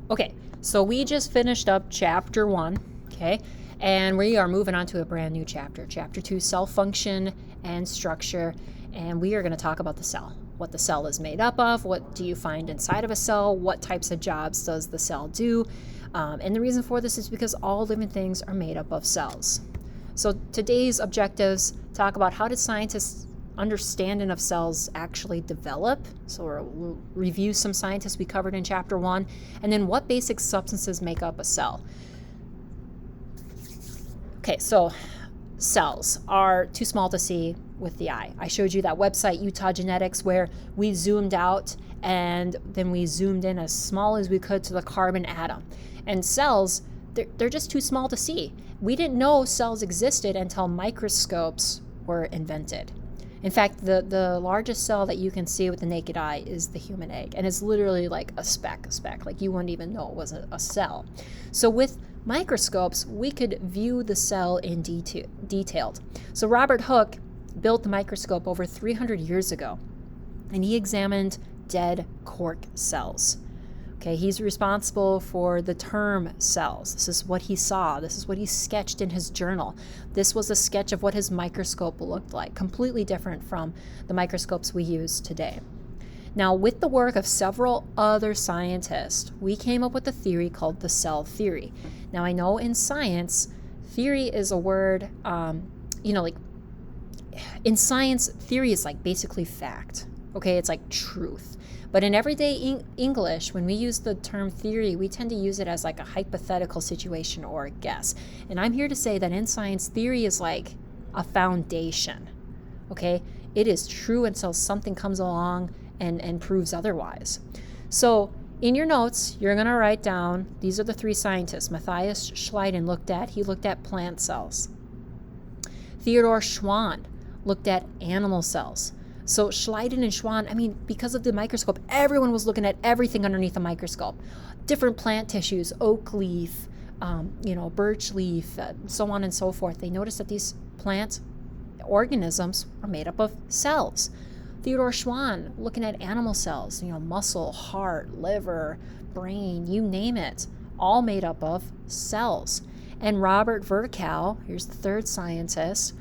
Okay, so we just finished up chapter 1, okay? And we are moving on to a brand new chapter. Chapter 2, cell function and structure. And we are going to talk about the cell. What the cell is made up of, what do you find inside of a cell, what types of jobs does the cell do. And the reason for this is because all living things are made up of cells. So today's objectives talk about how did scientists understanding of cells actually develop. So we'll review some scientists we covered in chapter 1, and then what basic substances make up a cell. Okay, so cells are too small to see with the eye. I showed you that website, Utah Genetics, where we zoomed out and then we zoomed in as small as we could to the carbon atom. And cells, they're just too small to see. We didn't know cells existed until microscopes were invented. In fact, the largest cell that you can see with the naked eye is the human egg, and it's literally like a speck, like you wouldn't even know it was a cell. So with microscopes, we could view the cell in detailed. So Robert Hooke built the microscope over 300 years ago, and he examined dead cork cells. Okay, he's responsible for the term cells. This is what he saw. This is what he sketched in his journal. This was a sketch of what his microscope looked like, completely different from the microscopes we use today. Now, with the work of several other scientists, we came up with a theory called the cell theory. Now, I know in science, theory is a word, like in science, theory is like basically fact. Okay, it's like truth. But in everyday English, when we use the term theory, we tend to use it as like a hypothetical situation or a guess. And I'm here to say that in science, theory is like a foundation. Okay, it is true until something comes along and proves otherwise. So in your notes, you're going to write down, these are the 3 scientists Matthias Schleiden looked at plant cells. Theodor Schwann looked at animal cells. So Schleiden and Schwann, because of the microscope, everyone was looking at everything underneath the microscope. Different plant tissues, oak leaf, birch leaf, so on and so forth. They noticed that these plant organisms are made up of cells. Theodor Schwann looking at animal cells, muscle, heart, liver, brain, you name it, all made up of cells. And Robert Virchow, here's the 3rd scientist,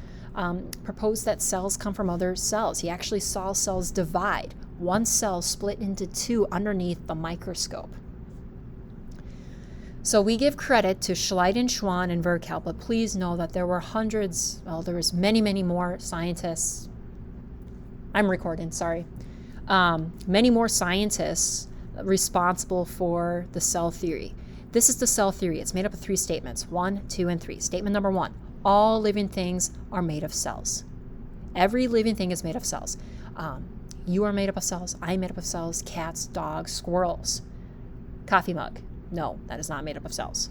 proposed that cells come from other cells. He actually saw cells divide, one cell split into 2 underneath the microscope. So we give credit to Schleiden, Schwann, and Virchow, but please know that there were there was many, many more scientists. I'm recording, sorry. Many more scientists responsible for the cell theory. This is the cell theory. It's made up of 3 statements, 1, 2, and 3. Statement number 1. All living things are made of cells. Every living thing is made of cells. You are made up of cells. I'm made up of cells. Cats, dogs, squirrels. Coffee mug. No, that is not made up of cells.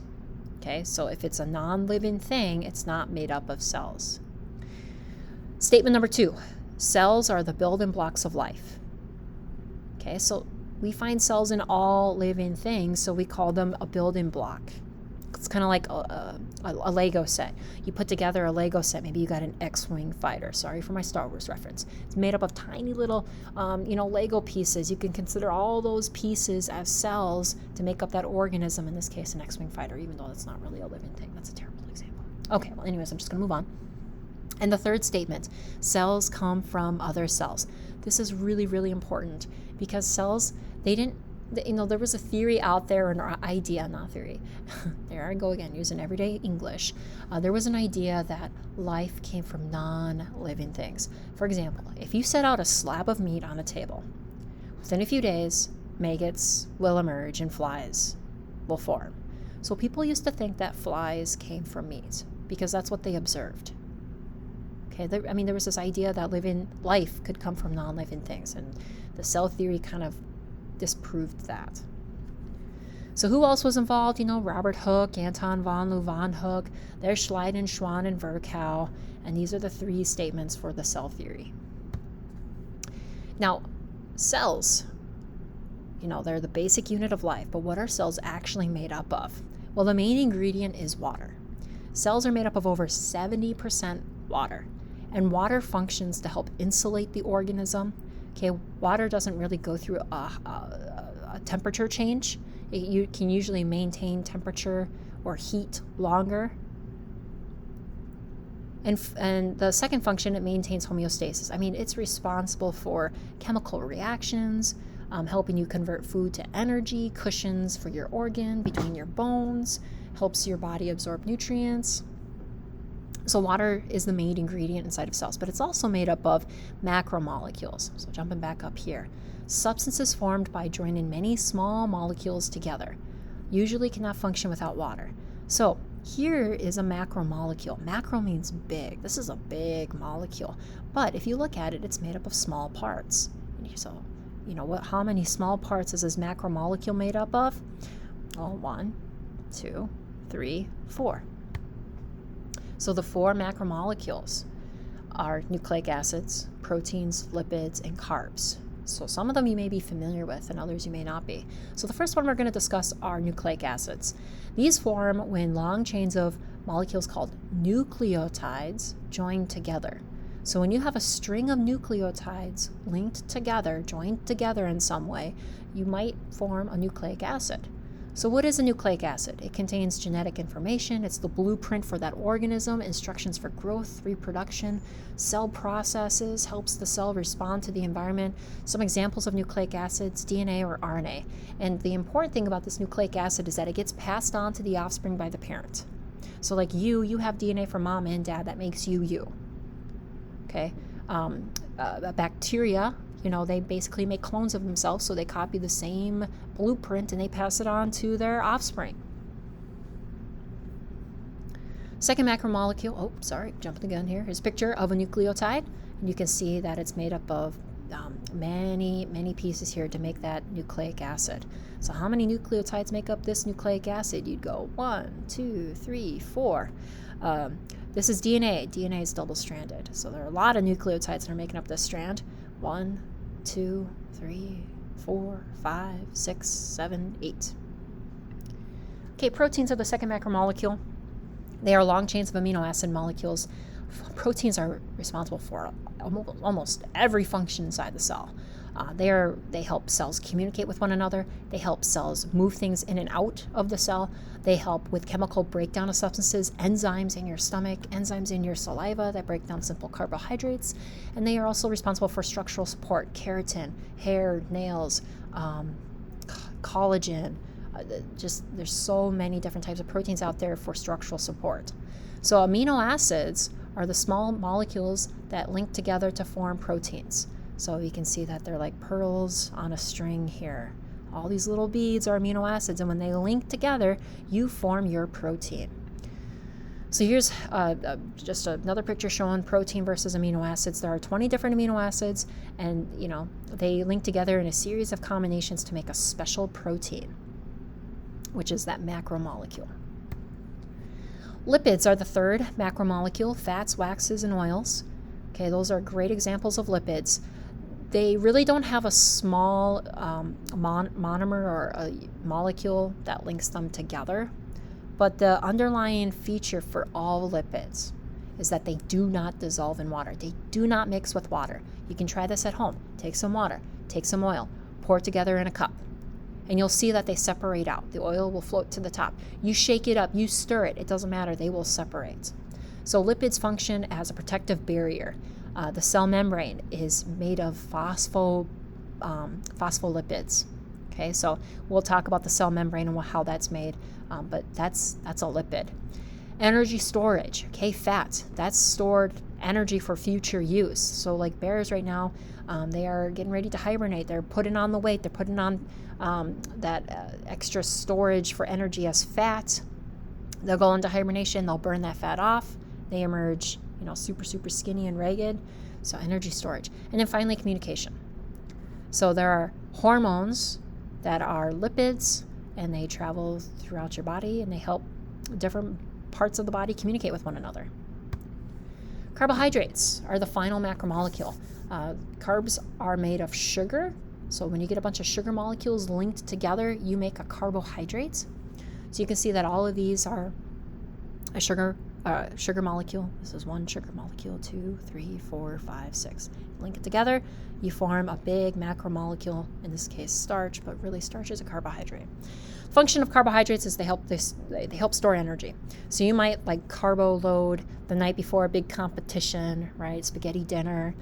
Okay, so if it's a non-living thing, it's not made up of cells. Statement number 2. Cells are the building blocks of life. Okay, so we find cells in all living things, so we call them a building block. It's kind of like a Lego set. You put together a Lego set. Maybe you got an X-Wing fighter. Sorry for my Star Wars reference. It's made up of tiny little, Lego pieces. You can consider all those pieces as cells to make up that organism, in this case, an X-Wing fighter, even though that's not really a living thing. That's a terrible example. Okay, well, anyways, I'm just going to move on. And the 3rd statement, cells come from other cells. This is really, really important because cells, there was a theory out there, an idea, not theory. There I go again, using everyday English. There was an idea that life came from non-living things. For example, if you set out a slab of meat on a table, within a few days, maggots will emerge and flies will form. So people used to think that flies came from meat because that's what they observed. Okay, there was this idea that life could come from non-living things, and the cell theory kind of disproved that. So who else was involved? Robert Hooke, Anton von Leeuwenhoek, there's Schleiden, Schwann, and Virchow, and these are the 3 statements for the cell theory. Now, cells, they're the basic unit of life, but what are cells actually made up of? Well, the main ingredient is water. Cells are made up of over 70% water, and water functions to help insulate the organism. Okay, water doesn't really go through a temperature change. You can usually maintain temperature or heat longer. And the second function, it maintains homeostasis. I mean, it's responsible for chemical reactions, helping you convert food to energy, cushions for your organ between your bones, helps your body absorb nutrients. So water is the main ingredient inside of cells, but it's also made up of macromolecules. So jumping back up here, substances formed by joining many small molecules together, usually cannot function without water. So here is a macromolecule. Macro means big. This is a big molecule. But if you look at it, it's made up of small parts. So, how many small parts is this macromolecule made up of? Well, 1, 2, 3, 4. So the 4 macromolecules are nucleic acids, proteins, lipids, and carbs. So some of them you may be familiar with and others you may not be. So the first one we're going to discuss are nucleic acids. These form when long chains of molecules called nucleotides join together. So when you have a string of nucleotides linked together, joined together in some way, you might form a nucleic acid. So what is a nucleic acid? It contains genetic information. It's the blueprint for that organism, instructions for growth, reproduction, cell processes, helps the cell respond to the environment. Some examples of nucleic acids, DNA or RNA. And the important thing about this nucleic acid is that it gets passed on to the offspring by the parent. So like you have DNA from mom and dad that makes you. Okay? Bacteria, they basically make clones of themselves, so they copy the same blueprint and they pass it on to their offspring. Second macromolecule, jumping the gun here. Here's a picture of a nucleotide, and you can see that it's made up of many pieces here to make that nucleic acid. So how many nucleotides make up this nucleic acid? You'd go 1, 2, 3, 4. This is DNA. DNA is double-stranded, so there are a lot of nucleotides that are making up this strand. 1, 2, 3, 4, 5, 6, 7, 8. Okay, proteins are the second macromolecule. They are long chains of amino acid molecules. Proteins are responsible for almost every function inside the cell. They help cells communicate with one another. They help cells move things in and out of the cell. They help with chemical breakdown of substances, enzymes in your stomach, enzymes in your saliva that break down simple carbohydrates. And they are also responsible for structural support, keratin, hair, nails, collagen. There's so many different types of proteins out there for structural support. So amino acids are the small molecules that link together to form proteins. So you can see that they're like pearls on a string here. All these little beads are amino acids, and when they link together, you form your protein. So here's just another picture showing protein versus amino acids. There are 20 different amino acids, and they link together in a series of combinations to make a special protein, which is that macromolecule. Lipids are the third macromolecule, fats, waxes, and oils. Okay, those are great examples of lipids. They really don't have a small monomer or a molecule that links them together, but the underlying feature for all lipids is that they do not dissolve in water. They do not mix with water. You can try this at home. Take some water, take some oil, pour it together in a cup, and you'll see that they separate out. The oil will float to the top. You shake it up, you stir it, it doesn't matter, they will separate. So lipids function as a protective barrier. The cell membrane is made of phospholipids. Okay, so we'll talk about the cell membrane and how that's made, but that's a lipid. Energy storage. Okay, fat. That's stored energy for future use. So like bears right now, they are getting ready to hibernate. They're putting on the weight. They're putting on that extra storage for energy as fat. They'll go into hibernation. They'll burn that fat off. They emerge, super skinny and ragged. So energy storage. And then finally, communication. So there are hormones that are lipids, and they travel throughout your body, and they help different parts of the body communicate with one another. Carbohydrates are the final macromolecule. Carbs are made of sugar. So when you get a bunch of sugar molecules linked together, you make a carbohydrate. So you can see that all of these are a sugar sugar molecule. This is one sugar molecule, 2, 3, 4, 5, 6. Link it together, you form a big macromolecule, in this case starch, but really starch is a carbohydrate. Function of carbohydrates is they help store energy. So you might like carbo load the night before a big competition, right? Spaghetti dinner.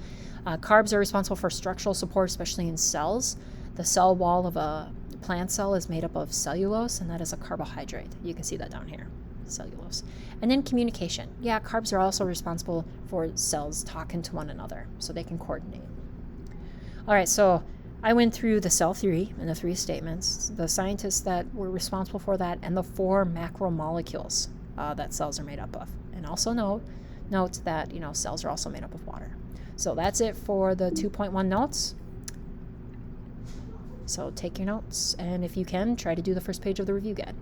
Carbs are responsible for structural support, especially in cells. The cell wall of a plant cell is made up of cellulose, and that is a carbohydrate. You can see that down here, cellulose. And then communication. Yeah, carbs are also responsible for cells talking to one another, so they can coordinate. All right, so I went through the cell theory and the 3 statements, the scientists that were responsible for that, and the 4 macromolecules that cells are made up of. And also note that, cells are also made up of water. So that's it for the 2.1 notes. So take your notes, and if you can, try to do the first page of the review guide.